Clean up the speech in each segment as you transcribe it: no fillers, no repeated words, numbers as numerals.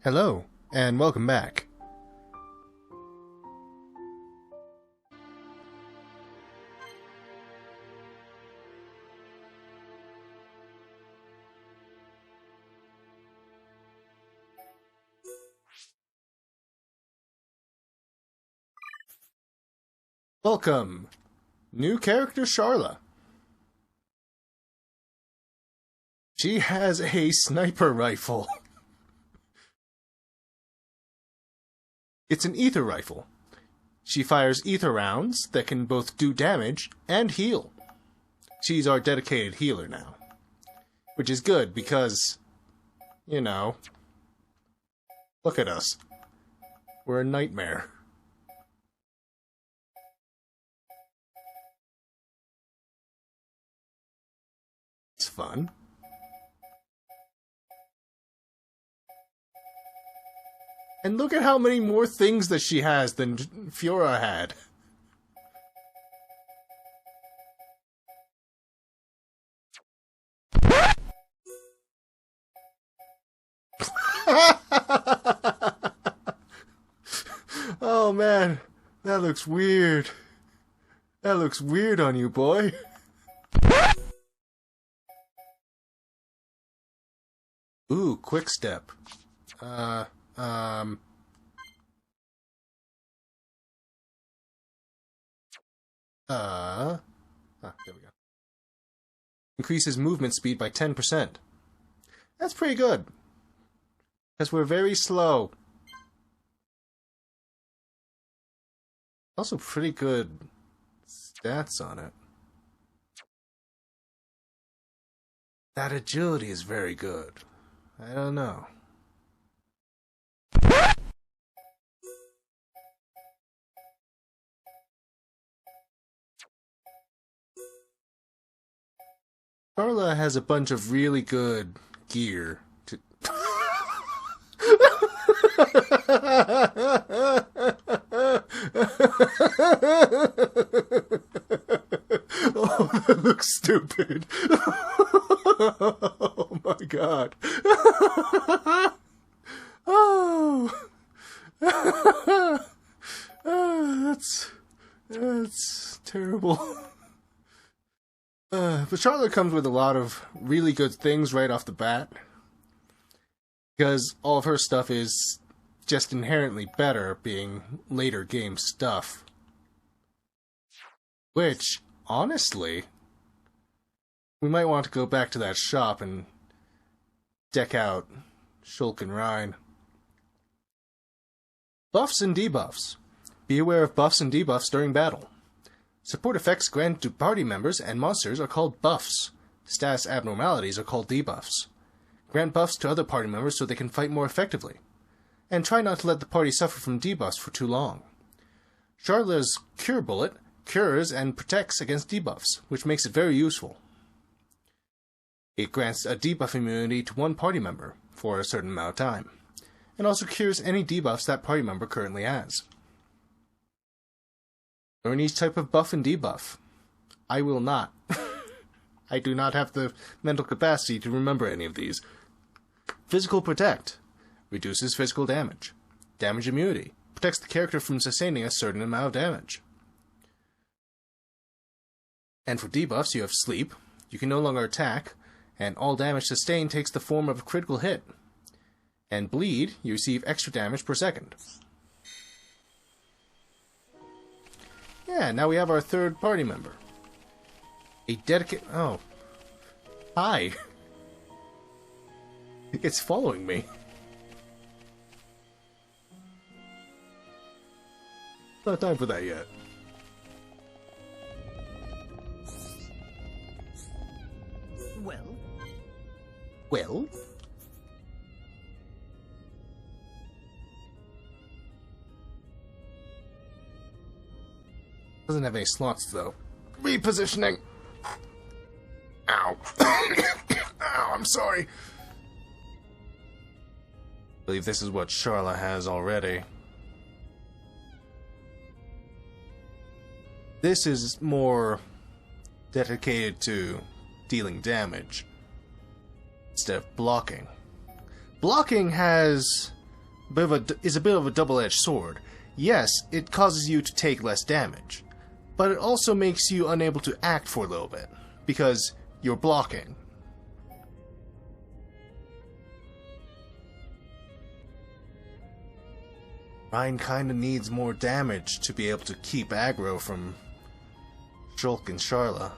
Hello, and welcome back. Welcome! New character Sharla. She has a sniper rifle. It's an ether rifle. She fires ether rounds that can both do damage and heal. She's our dedicated healer now. Which is good because, you know, look at us. We're a nightmare. It's fun. And look at how many more things that she has than Fiora had. Oh man, that looks weird. That looks weird on you, boy. Ooh, quick step. There we go. Increases movement speed by 10%. That's pretty good. Because we're very slow. Also pretty good stats on it. That agility is very good. I don't know. Sharla has a bunch of really good gear to... Oh, that looks stupid. Oh my god. Oh. That's terrible. But Sharla comes with a lot of really good things right off the bat. Because all of her stuff is just inherently better, being later game stuff. Which, honestly, we might want to go back to that shop and deck out Shulk and Rhine. Buffs and debuffs. Be aware of buffs and debuffs during battle. Support effects granted to party members and monsters are called buffs. Status abnormalities are called debuffs. Grant buffs to other party members so they can fight more effectively. And try not to let the party suffer from debuffs for too long. Sharla's Cure Bullet cures and protects against debuffs, which makes it very useful. It grants a debuff immunity to one party member for a certain amount of time, and also cures any debuffs that party member currently has. Learn each type of buff and debuff. I will not. I do not have the mental capacity to remember any of these. Physical Protect. Reduces physical damage. Damage immunity. Protects the character from sustaining a certain amount of damage. And for debuffs, you have Sleep. You can no longer attack, and all damage sustained takes the form of a critical hit. And Bleed, you receive extra damage per second. Yeah, now we have our third party member. A dedicated... Oh. Hi. It's following me. Not time for that yet. Well? Well? Doesn't have any slots, though. Repositioning! Ow. Ow, I'm sorry. I believe this is what Sharla has already. This is more dedicated to dealing damage instead of blocking. Blocking has is a bit of a double-edged sword. Yes, it causes you to take less damage, but it also makes you unable to act for a little bit, because you're blocking. Ryan kinda needs more damage to be able to keep aggro from Shulk and Sharla.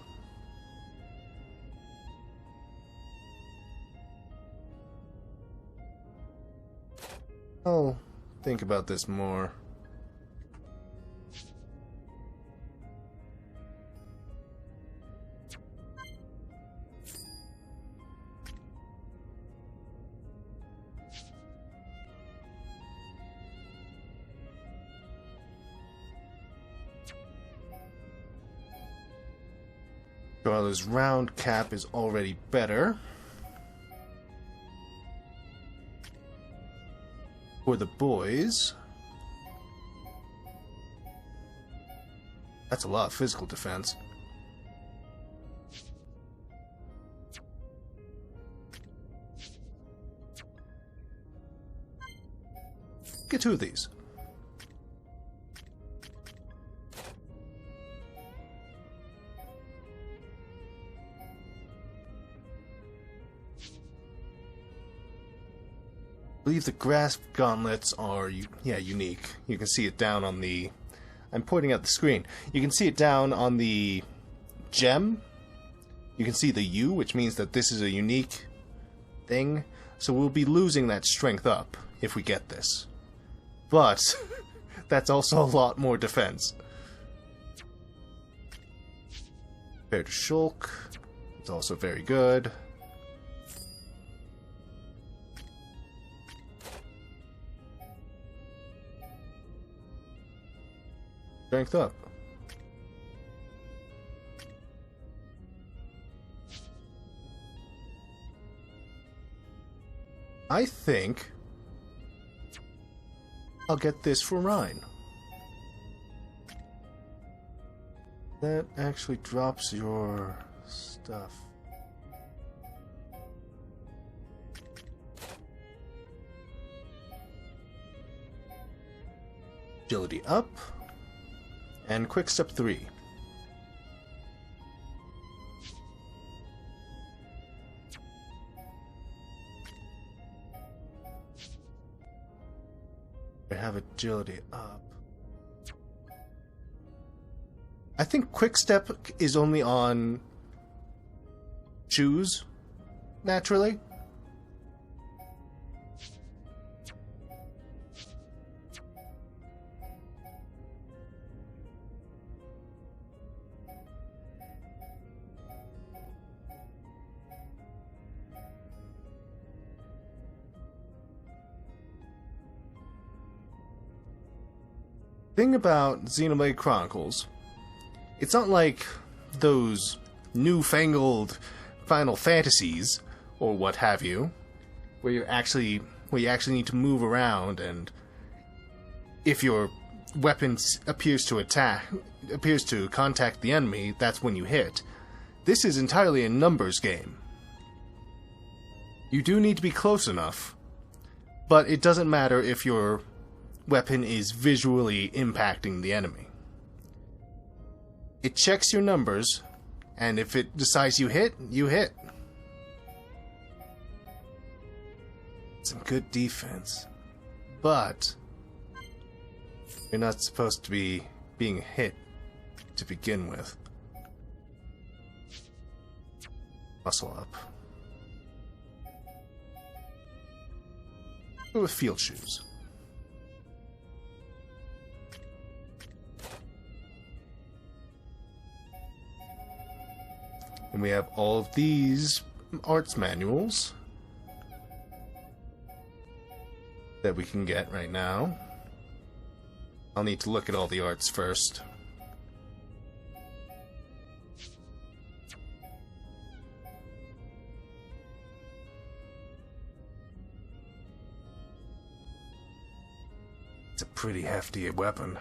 I'll think about this more. Sharla's round cap is already better. For the boys, that's a lot of physical defense. Get 2 of these. I believe the grasp gauntlets are, unique. You can see it down on the... I'm pointing at the screen. You can see it down on the gem. You can see the U, which means that this is a unique thing. So we'll be losing that strength up if we get this. But that's also a lot more defense. Compared to Shulk, it's also very good. Strength up. I think I'll get this for Rhine. That actually drops your stuff. Agility up. And quick step 3. I have agility up. I think quick step is only on shoes, naturally. Thing about Xenoblade Chronicles, it's not like those newfangled Final Fantasies or what have you, where you actually need to move around, and if your weapon appears to contact the enemy, that's when you hit. This is entirely a numbers game. You do need to be close enough, but it doesn't matter if your weapon is visually impacting the enemy. It checks your numbers, and if it decides you hit, you hit. Some good defense, but you're not supposed to be being hit to begin with. Muscle up. Go with field shoes. And we have all of these arts manuals that we can get right now. I'll need to look at all the arts first. It's a pretty hefty weapon.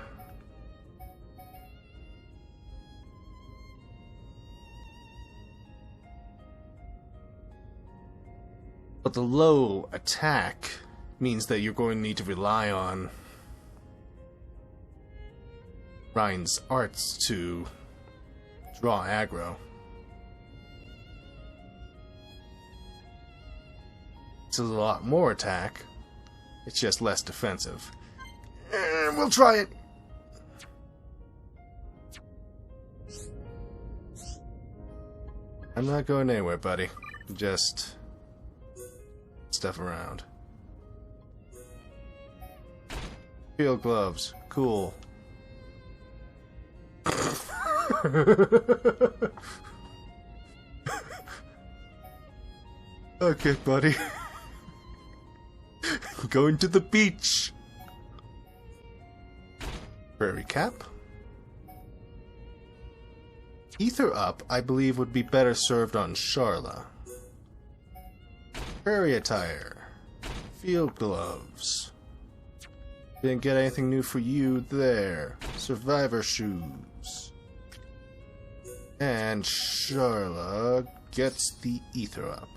But the low attack means that you're going to need to rely on Ryan's arts to draw aggro. It's a lot more attack. It's just less defensive. We'll try it. I'm not going anywhere, buddy. Just stuff around. Field gloves. Cool. Okay, buddy. Going to the beach. Prairie cap. Ether up, I believe, would be better served on Sharla. Prairie attire. Field gloves. Didn't get anything new for you there. Survivor shoes. And Sharla gets the ether up.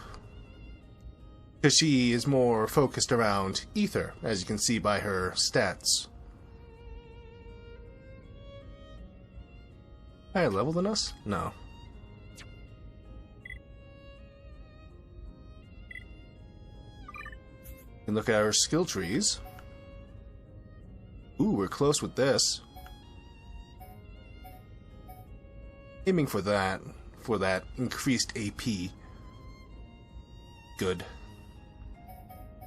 Because she is more focused around ether, as you can see by her stats. Higher level than us? No. You can look at our skill trees. Ooh, we're close with this. Aiming for that increased AP. Good.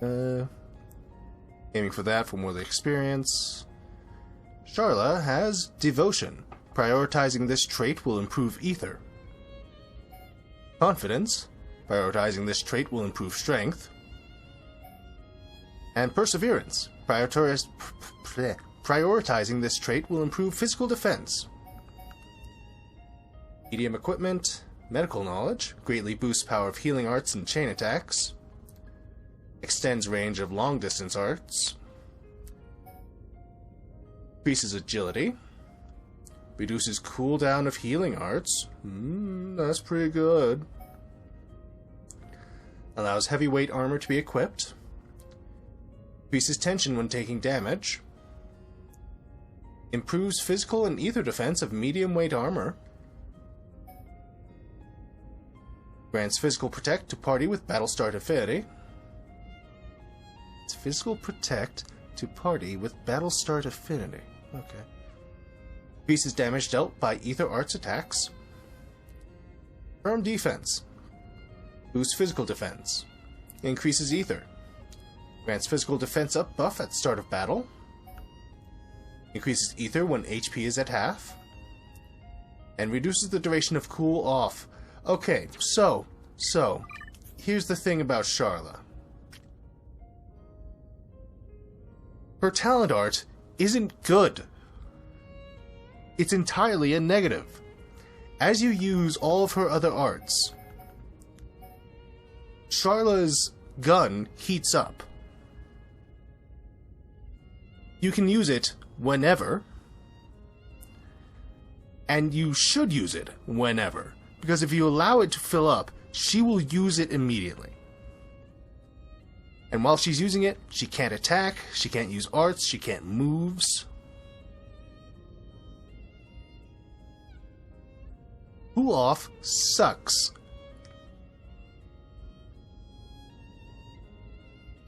Aiming for that for more of the experience. Sharla has Devotion. Prioritizing this trait will improve Ether. Confidence. Prioritizing this trait will improve Strength. And Perseverance. Prioritizing this trait will improve Physical Defense. Medium Equipment. Medical Knowledge. Greatly boosts power of healing arts and chain attacks. Extends range of long-distance arts. Increases agility. Reduces cooldown of healing arts. That's pretty good. Allows heavyweight armor to be equipped. Increases tension when taking damage. Improves physical and ether defense of medium weight armor. Grants physical protect to party with Battlestar Affinity. It's physical protect to party with Battlestar Affinity. Okay. Increases damage dealt by ether arts attacks. Firm defense. Boosts physical defense. Increases ether. Grants physical defense up buff at start of battle. Increases ether when HP is at half. And reduces the duration of cool off. Okay, so here's the thing about Sharla. Her talent art isn't good. It's entirely a negative. As you use all of her other arts, Sharla's gun heats up. You can use it whenever, and you should use it whenever, because if you allow it to fill up, she will use it immediately. And while she's using it, she can't attack, she can't use arts, she can't moves. Cool off sucks.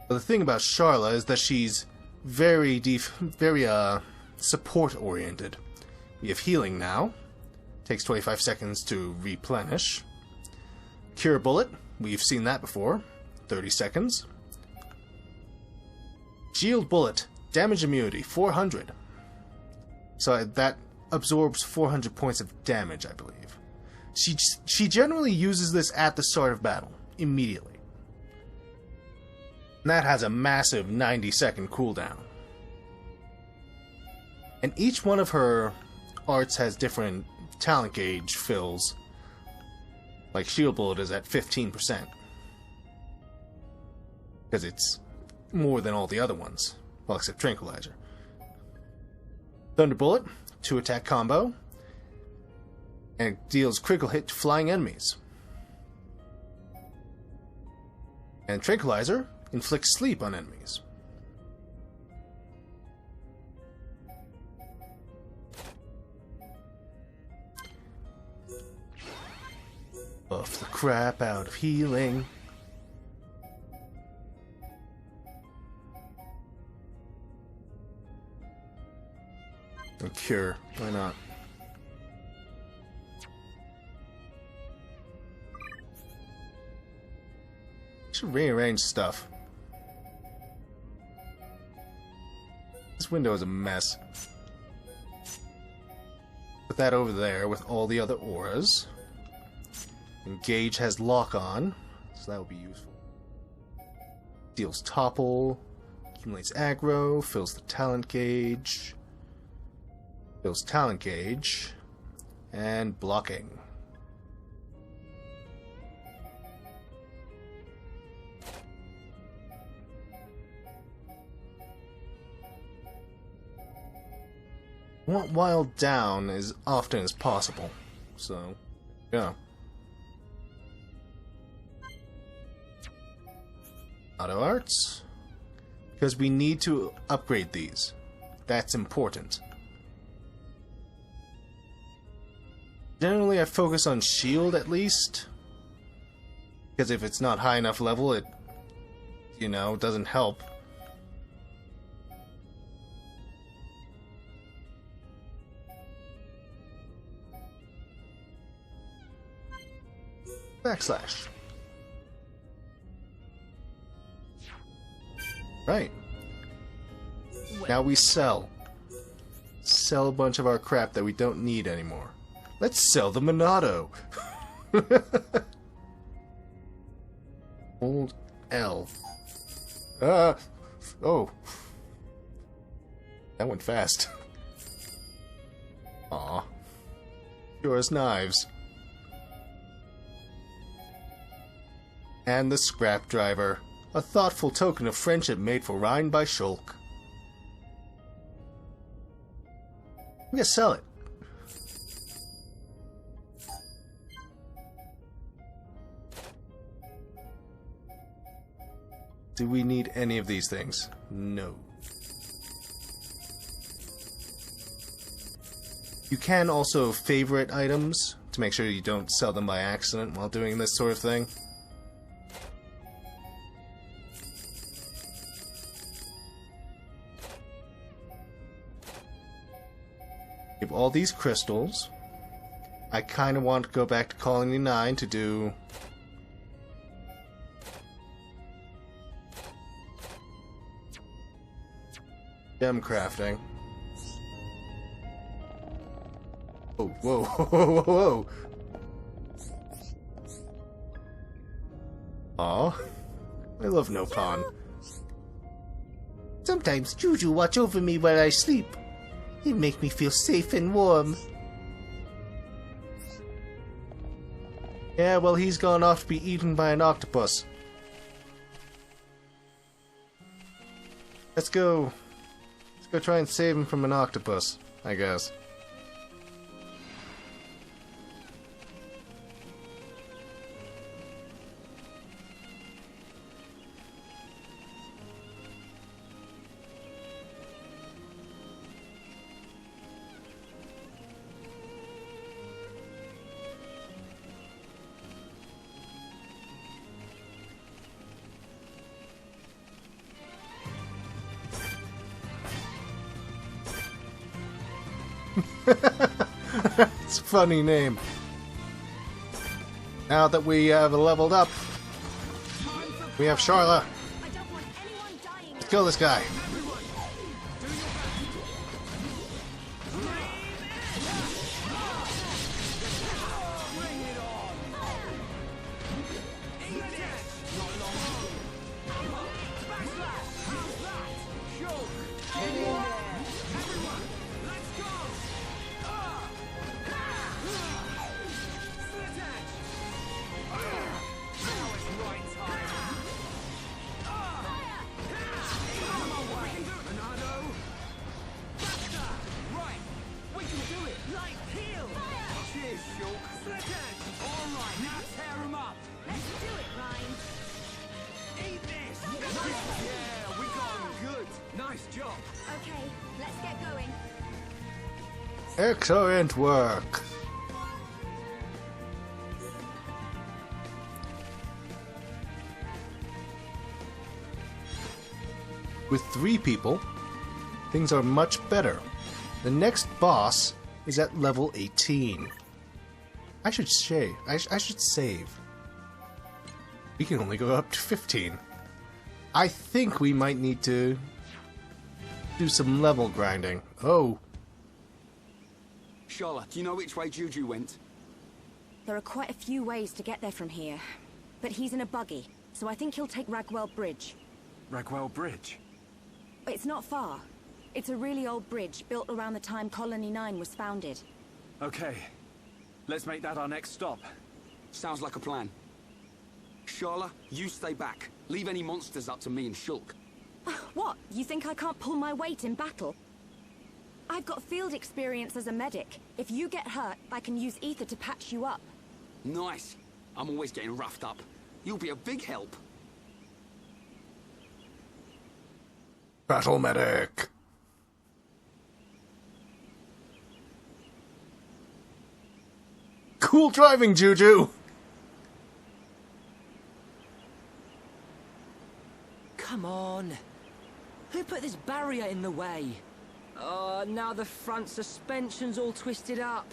But the thing about Sharla is that she's very support oriented. We have healing now. Takes 25 seconds to replenish. Cure bullet, we've seen that before. 30 seconds. Shield bullet, damage immunity, 400. So that absorbs 400 points of damage, I believe. She generally uses this at the start of battle, immediately. And that has a massive 90-second cooldown. And each one of her arts has different talent gauge fills. Like Shield Bullet is at 15%. Because it's more than all the other ones. Well, except Tranquilizer. Thunderbolt, 2-attack combo. And it deals critical hit to flying enemies. And Tranquilizer inflicts sleep on enemies. Buff the crap out of healing. And cure. Why not? Should rearrange stuff. This window is a mess. Put that over there with all the other auras. Engage has lock on, so that will be useful. Deals topple, accumulates aggro, fills the talent gauge, fills talent gauge, and blocking. I want wild down as often as possible, so yeah. Auto arts, because we need to upgrade these. That's important. Generally, I focus on shield at least, because if it's not high enough level, it, you know, doesn't help. Backslash. Right. Now we sell. Sell a bunch of our crap that we don't need anymore. Let's sell the Monado. Old L. Oh. That went fast. Aw. Yours knives. And the scrap driver. A thoughtful token of friendship made for Rhine by Shulk. I'm gonna sell it. Do we need any of these things? No. You can also favorite items to make sure you don't sell them by accident while doing this sort of thing. Give all these crystals. I kind of want to go back to Colony 9 to do gem crafting. Oh, whoa, whoa, whoa, whoa. Aw, I love no pawn. Sometimes Juju watch over me while I sleep. It make me feel safe and warm. Yeah, well, he's gone off to be eaten by an octopus. Let's go try and save him from an octopus, I guess. It's a funny name. Now that we have leveled up, we have Sharla. Let's kill this guy. Okay, let's get going. Excellent work. With 3 people, things are much better. The next boss is at level 18. I should save. I should save. We can only go up to 15. I think we might need to do some level grinding. Oh. Sharla, do you know which way Juju went? There are quite a few ways to get there from here. But he's in a buggy, so I think he'll take Ragwell Bridge. Ragwell Bridge? It's not far. It's a really old bridge built around the time Colony 9 was founded. Okay. Let's make that our next stop. Sounds like a plan. Sharla, you stay back. Leave any monsters up to me and Shulk. What? You think I can't pull my weight in battle? I've got field experience as a medic. If you get hurt, I can use ether to patch you up. Nice. I'm always getting roughed up. You'll be a big help. Battle medic. Cool driving, Juju. Come on. Who put this barrier in the way? Oh, now the front suspension's all twisted up.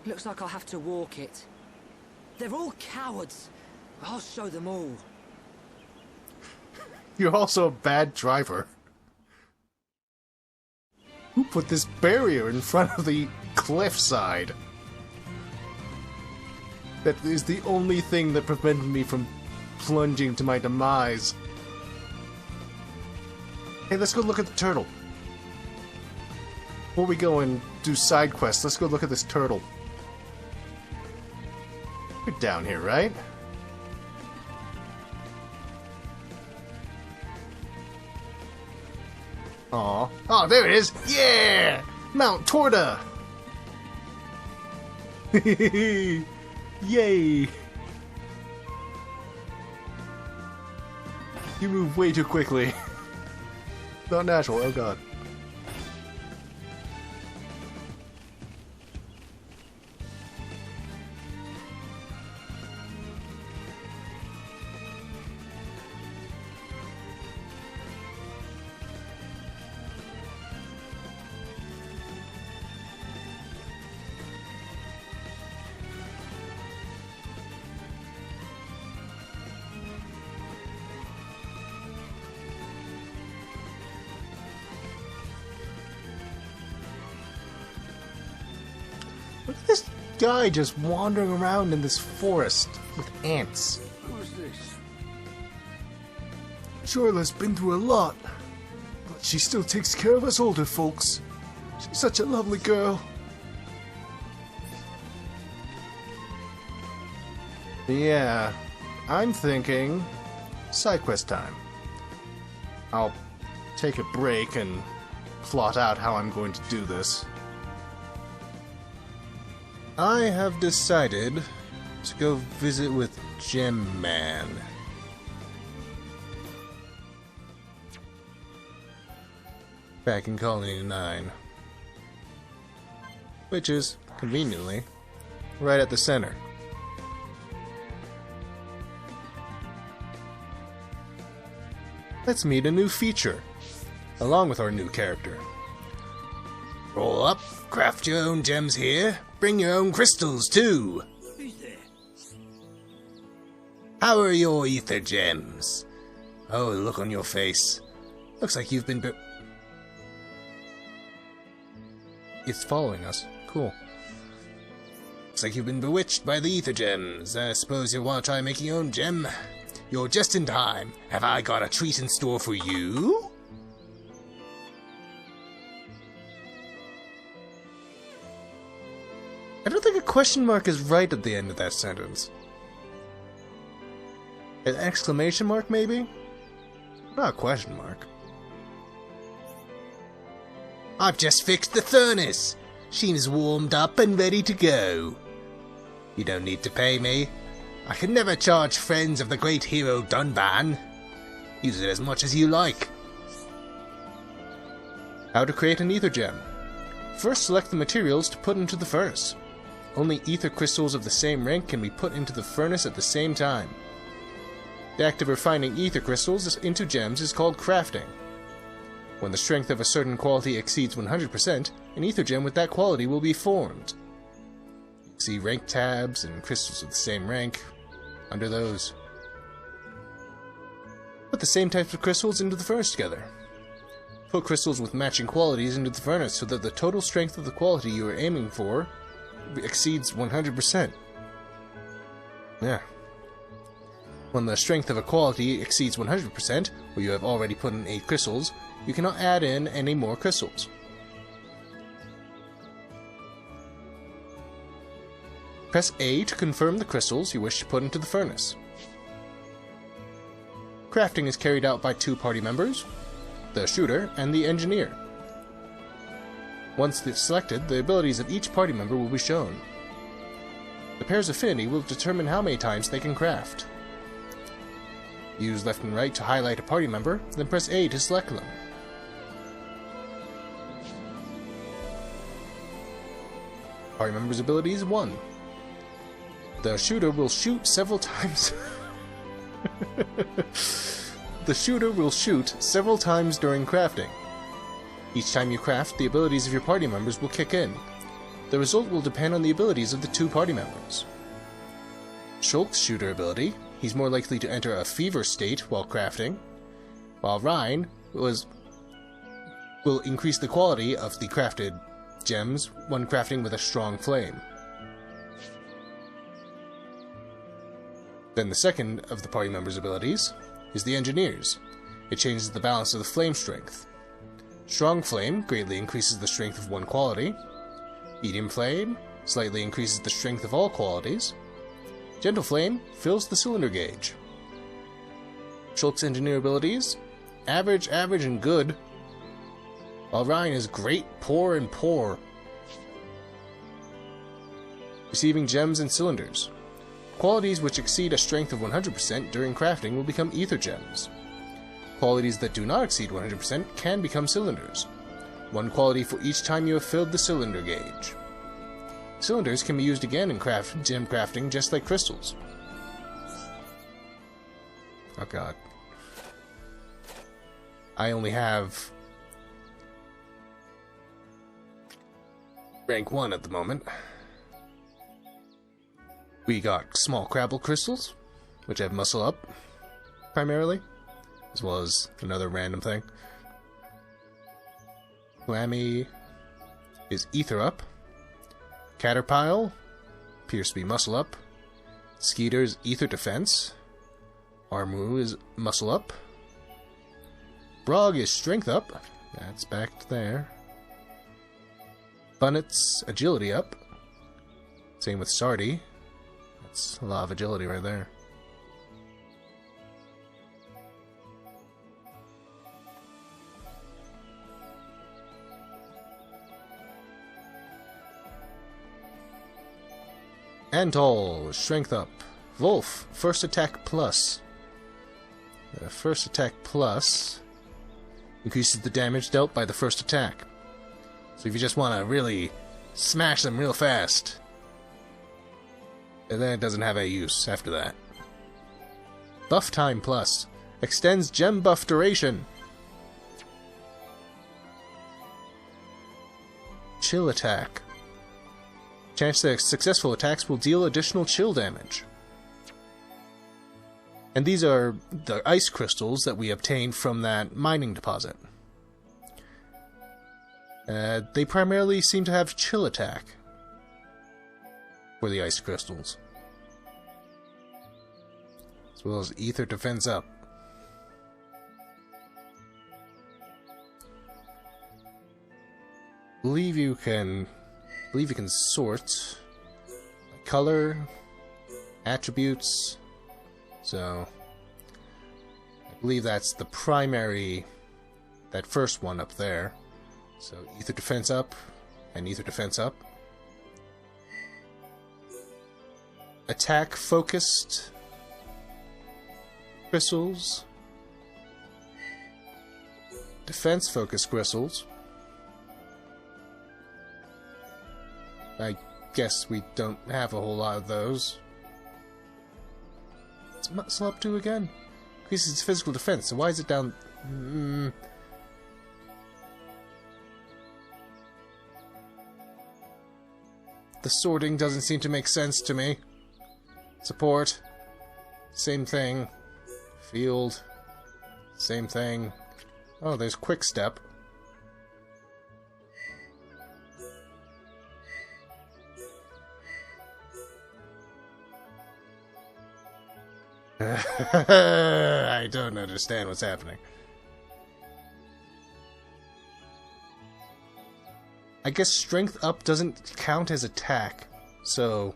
Looks like I'll have to walk it. They're all cowards. I'll show them all. You're also a bad driver. Who put this barrier in front of the cliffside? That is the only thing that prevented me from plunging to my demise. Hey, let's go look at the turtle. Before we go and do side quests, let's go look at this turtle. We're down here, right? Aw. Oh, there it is! Yeah! Mount Torda! Yay! You move way too quickly. Not natural, oh god. Look at this guy just wandering around in this forest with ants. Who's this? Sharla's been through a lot, but she still takes care of us older folks. She's such a lovely girl. Yeah, I'm thinking side quest time. I'll take a break and plot out how I'm going to do this. I have decided to go visit with Gem Man. Back in Colony 9. Which is, conveniently, right at the center. Let's meet a new feature, along with our new character. Roll up, craft your own gems here. Bring your own crystals, too. Who's there? How are your ether gems? Oh, the look on your face. Looks like you've been It's following us. Cool. Looks like you've been bewitched by the ether gems. I suppose you'll want to try making your own gem. You're just in time. Have I got a treat in store for you? I don't think a question mark is right at the end of that sentence. An exclamation mark, maybe? Not a question mark. I've just fixed the furnace. She's warmed up and ready to go. You don't need to pay me. I can never charge friends of the great hero Dunban. Use it as much as you like. How to create an ether gem. First, select the materials to put into the furnace. Only ether crystals of the same rank can be put into the furnace at the same time. The act of refining ether crystals into gems is called crafting. When the strength of a certain quality exceeds 100%, an ether gem with that quality will be formed. See rank tabs and crystals of the same rank under those. Put the same types of crystals into the furnace together. Put crystals with matching qualities into the furnace so that the total strength of the quality you are aiming for exceeds 100%. Yeah. When the strength of a quality exceeds 100%, or you have already put in 8 crystals, you cannot add in any more crystals. Press A to confirm the crystals you wish to put into the furnace. Crafting is carried out by 2 party members, the shooter and the engineer. Once selected, the abilities of each party member will be shown. The pair's affinity will determine how many times they can craft. Use left and right to highlight a party member, then press A to select them. Party member's abilities 1. The shooter will shoot several times. The shooter will shoot several times during crafting. Each time you craft, the abilities of your party members will kick in. The result will depend on the abilities of the 2 party members. Shulk's shooter ability, he's more likely to enter a fever state while crafting, while Rhine will increase the quality of the crafted gems when crafting with a strong flame. Then the second of the party members' abilities is the engineer's. It changes the balance of the flame strength. Strong flame greatly increases the strength of one quality. Medium flame slightly increases the strength of all qualities. Gentle flame fills the cylinder gauge. Shulk's engineer abilities: average, average, and good. While Rhine is great, poor, and poor. Receiving gems and cylinders. Qualities which exceed a strength of 100% during crafting will become ether gems. Qualities that do not exceed 100% can become cylinders. 1 quality for each time you have filled the cylinder gauge. Cylinders can be used again in gem crafting just like crystals. Oh god. I only have rank 1 at the moment. We got small crabble crystals, which have muscle up, primarily, as well as another random thing. Clammy is ether up. Caterpile appears to be muscle up. Skeeter is ether defense. Armu is muscle up. Brog is strength up. That's back there. Bunnet's agility up. Same with Sardi. That's a lot of agility right there. Antol, strength up. Wolf, first attack plus. First attack plus increases the damage dealt by the first attack. So if you just want to really smash them real fast, and then it doesn't have a use after that. Buff time plus extends gem buff duration. Chill attack. Chance that successful attacks will deal additional chill damage. And these are the ice crystals that we obtained from that mining deposit. They primarily seem to have chill attack for the ice crystals, as well as ether defense up. Believe you can sort color, attributes. So I believe that's the primary, that first one up there. So ether defense up and ether defense up. Attack focused crystals. Defense focused crystals. I guess we don't have a whole lot of those. What's muscle up to again? Increases its physical defense, so why is it down... The sorting doesn't seem to make sense to me. Support. Same thing. Field. Same thing. Oh, there's quick step. I don't understand what's happening. I guess strength up doesn't count as attack, so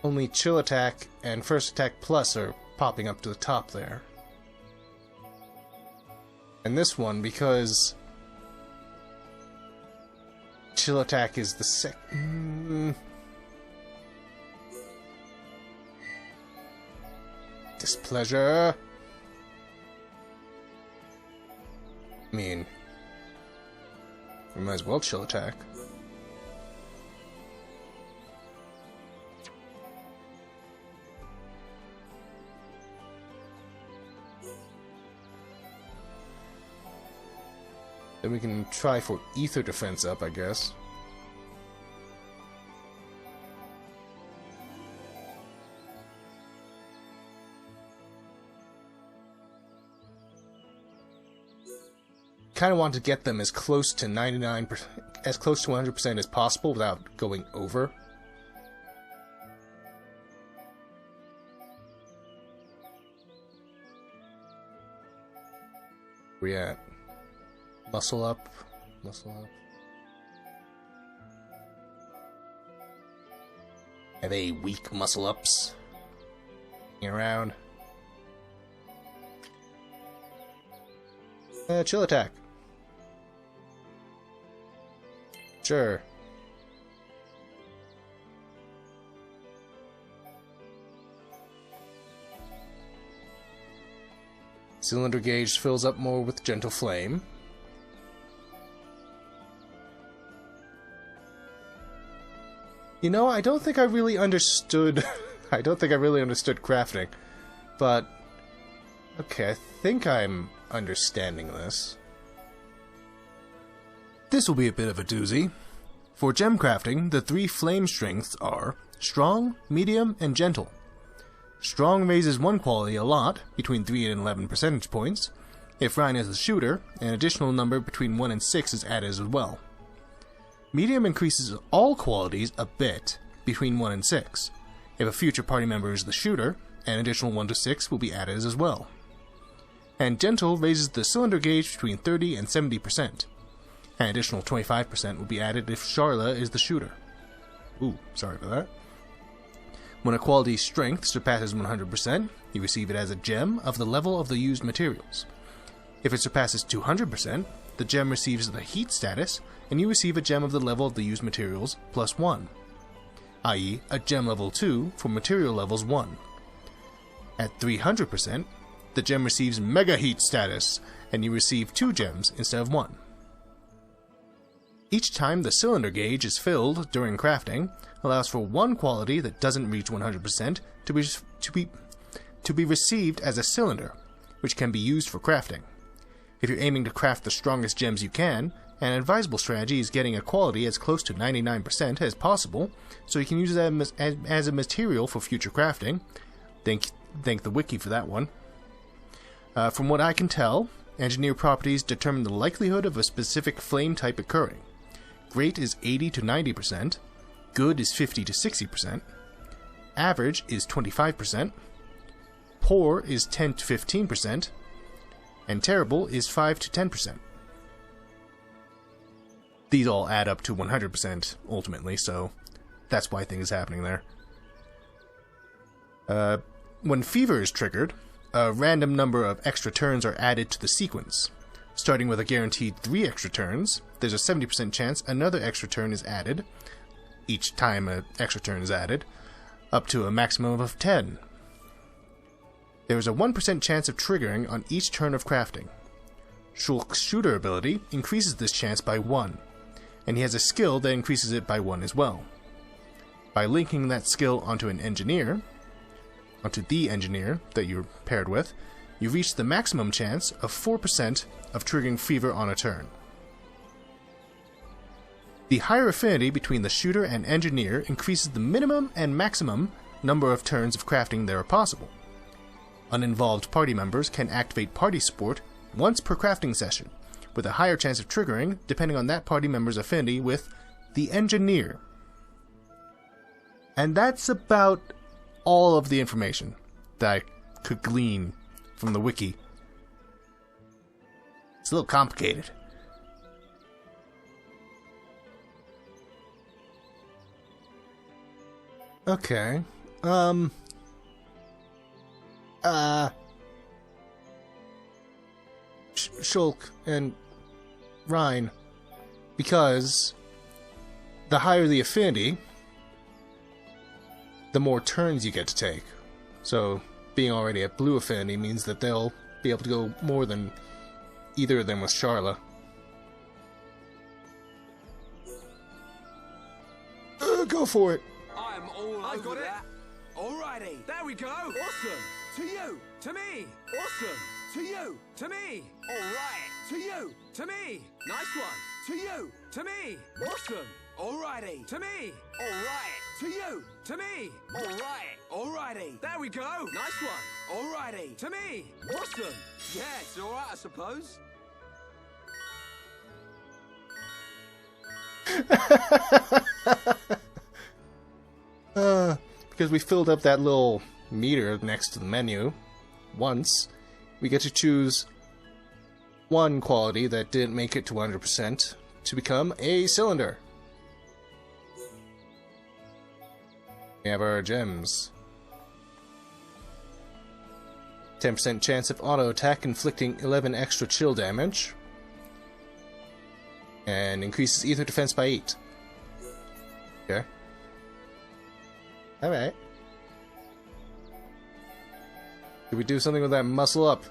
only chill attack and first attack plus are popping up to the top there. And this one, because chill attack is the displeasure. I mean, we might as well chill attack. Then we can try for ether defense up, I guess. Kind of want to get them as close to 99%, as close to 100% as possible without going over. Where we at? Muscle up, muscle up. Have a weak muscle ups around. Chill attack. Sure. Cylinder gauge fills up more with gentle flame. You know, I don't think I really understood... I don't think I really understood crafting. But... okay, I think I'm understanding this. This will be a bit of a doozy. For gem crafting, the 3 flame strengths are strong, medium, and gentle. Strong raises one quality a lot, between 3 and 11 percentage points. If Ryan is the shooter, an additional number between 1 and 6 is added as well. Medium increases all qualities a bit, between 1 and 6. If a future party member is the shooter, an additional 1 to 6 will be added as well. And Gentle raises the cylinder gauge between 30 and 70%. An additional 25% will be added if Sharla is the shooter. Ooh, sorry about that. When a quality's strength surpasses 100%, you receive it as a gem of the level of the used materials. If it surpasses 200%, the gem receives the heat status, and you receive a gem of the level of the used materials plus 1, i.e. a gem level 2 for material levels 1. At 300%, the gem receives mega heat status, and you receive 2 gems instead of 1. Each time the cylinder gauge is filled during crafting allows for one quality that doesn't reach 100% to be received as a cylinder, which can be used for crafting. If you're aiming to craft the strongest gems you can, an advisable strategy is getting a quality as close to 99% as possible, so you can use it as a material for future crafting. Thank the wiki for that one. From what I can tell, engineer properties determine the likelihood of a specific flame type occurring. Great is 80 to 90%, good is 50 to 60%, average is 25%, poor is 10 to 15%, and terrible is 5 to 10%. These all add up to 100% ultimately, so that's why things is happening there. When fever is triggered, a random number of extra turns are added to the sequence. Starting with a guaranteed 3 extra turns, there's a 70% chance another extra turn is added, each time an extra turn is added, up to a maximum of 10. There is a 1% chance of triggering on each turn of crafting. Shulk's shooter ability increases this chance by 1, and he has a skill that increases it by 1 as well. By linking that skill onto an engineer, onto the engineer that you're paired with, you reach the maximum chance of 4% of triggering fever on a turn. The higher affinity between the shooter and engineer increases the minimum and maximum number of turns of crafting that are possible. Uninvolved party members can activate party support once per crafting session, with a higher chance of triggering depending on that party member's affinity with the engineer. And that's about all of the information that I could glean from the wiki. It's a little complicated. Okay. Shulk and Rhine, because the higher the affinity, the more turns you get to take. So being already at blue affinity means that they'll be able to go more than either of them with Sharla. Go for it. I'm all I've over got it. that. Alrighty. There we go! Awesome. To you. To me! Awesome. To you. To me! Alright. To you. To me! Nice one. To you. To me! Awesome. Alrighty. To me! Alright. To you. To me! Alright. Alrighty. There we go! Nice one. Alrighty. To me! Awesome. Yeah, it's alright, I suppose. Because we filled up that little meter next to the menu once, we get to choose one quality that didn't make it to 100% to become a cylinder. We have our gems. 10% chance of auto attack inflicting 11 extra chill damage. And increases ether defense by 8. Okay. Alright. Did we do something with that muscle up?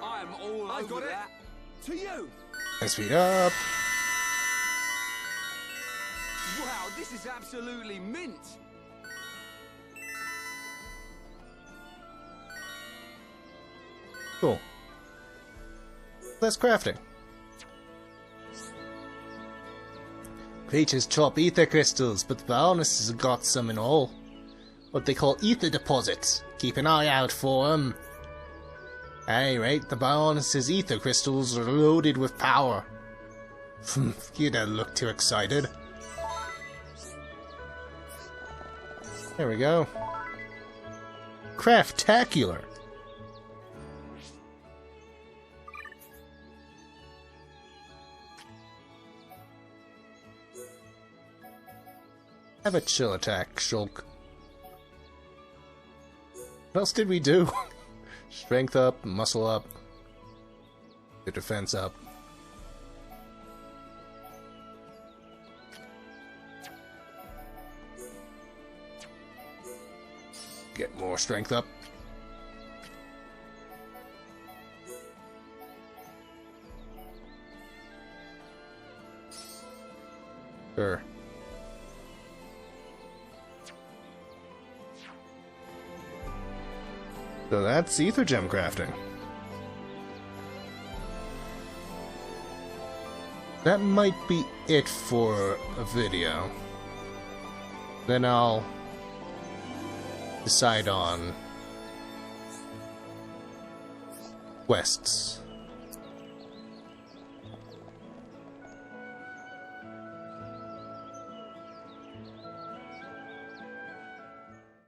I'm all I've over got it. that. To you. Let's speed up. Wow, this is absolutely mint. Cool. Less crafting. Creatures chop ether crystals, but the Bionis has got some and all. What they call ether deposits. Keep an eye out for them. At any rate, the Bionis' ether crystals are loaded with power. You don't look too excited. There we go. Craftacular. Have a chill attack, Shulk. What else did we do? Strength up, muscle up, the defense up. Get more strength up. Sure. So that's ether gem crafting. that might be it for a video. Then I'll decide on quests.